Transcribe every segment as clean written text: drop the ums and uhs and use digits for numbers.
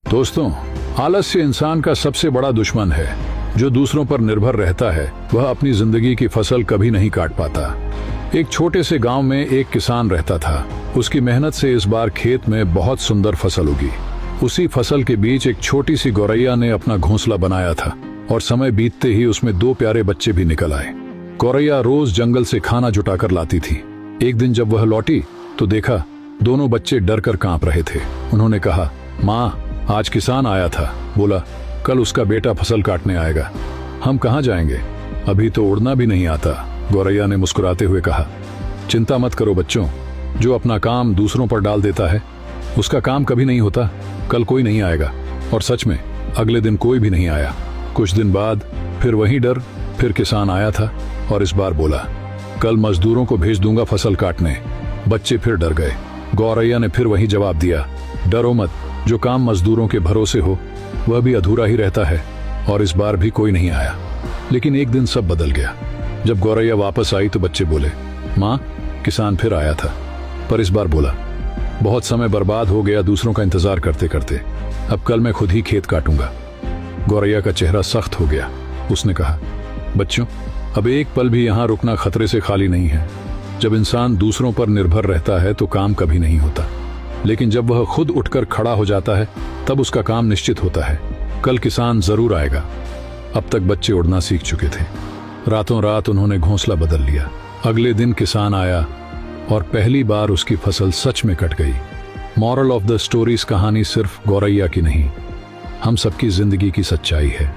दोस्तों, आलस्य इंसान का सबसे बड़ा दुश्मन है। जो दूसरों पर निर्भर रहता है वह अपनी जिंदगी की फसल कभी नहीं काट पाता। एक छोटे से गांव में एक किसान रहता था। उसकी मेहनत से इस बार खेत में बहुत सुंदर फसल उगी। उसी फसल के बीच एक छोटी सी गौरैया ने अपना घोंसला बनाया था और समय बीतते ही उसमें 2 प्यारे बच्चे भी निकल आए। गौरैया रोज जंगल से खाना जुटाकर लाती थी। एक दिन जब वह लौटी तो देखा दोनों बच्चे डर कर कांप रहे थे। उन्होंने कहा, माँ, आज किसान आया था, बोला कल उसका बेटा फसल काटने आएगा। हम कहाँ जाएंगे, अभी तो उड़ना भी नहीं आता। गौरैया ने मुस्कुराते हुए कहा, चिंता मत करो बच्चों, जो अपना काम दूसरों पर डाल देता है उसका काम कभी नहीं होता। कल कोई नहीं आएगा। और सच में अगले दिन कोई भी नहीं आया। कुछ दिन बाद फिर वही डर, फिर किसान आया था और इस बार बोला, कल मजदूरों को भेज दूंगा फसल काटने। बच्चे फिर डर गए। गौरैया ने फिर वही जवाब दिया, डरो मत, जो काम मजदूरों के भरोसे हो वह भी अधूरा ही रहता है। और इस बार भी कोई नहीं आया। लेकिन एक दिन सब बदल गया। जब गौरैया वापस आई तो बच्चे बोले, माँ, किसान फिर आया था, पर इस बार बोला, बहुत समय बर्बाद हो गया दूसरों का इंतजार करते करते। अब कल मैं खुद ही खेत काटूंगा। गौरैया का चेहरा सख्त हो गया। उसने कहा, बच्चों, अब एक पल भी यहाँ रुकना खतरे से खाली नहीं है। जब इंसान दूसरों पर निर्भर रहता है तो काम कभी नहीं होता, लेकिन जब वह खुद उठकर खड़ा हो जाता है तब उसका काम निश्चित होता है। कल किसान जरूर आएगा। अब तक बच्चे उड़ना सीख चुके थे। रातों रात उन्होंने घोंसला बदल लिया। अगले दिन किसान आया और पहली बार उसकी फसल सच में कट गई। मॉरल ऑफ द स्टोरी, इस कहानी सिर्फ गौरैया की नहीं, हम सबकी जिंदगी की सच्चाई है।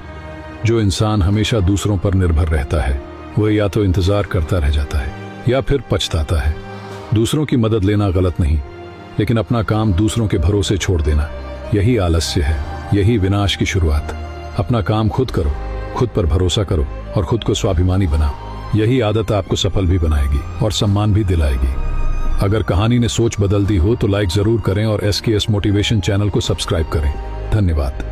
जो इंसान हमेशा दूसरों पर निर्भर रहता है वह या तो इंतजार करता रह जाता है या फिर पछताता है। दूसरों की मदद लेना गलत नहीं, लेकिन अपना काम दूसरों के भरोसे छोड़ देना, यही आलस्य है, यही विनाश की शुरुआत। अपना काम खुद करो, खुद पर भरोसा करो और खुद को स्वाभिमानी बनाओ। यही आदत आपको सफल भी बनाएगी और सम्मान भी दिलाएगी। अगर कहानी ने सोच बदल दी हो तो लाइक जरूर करें और SKS मोटिवेशन चैनल को सब्सक्राइब करें। धन्यवाद।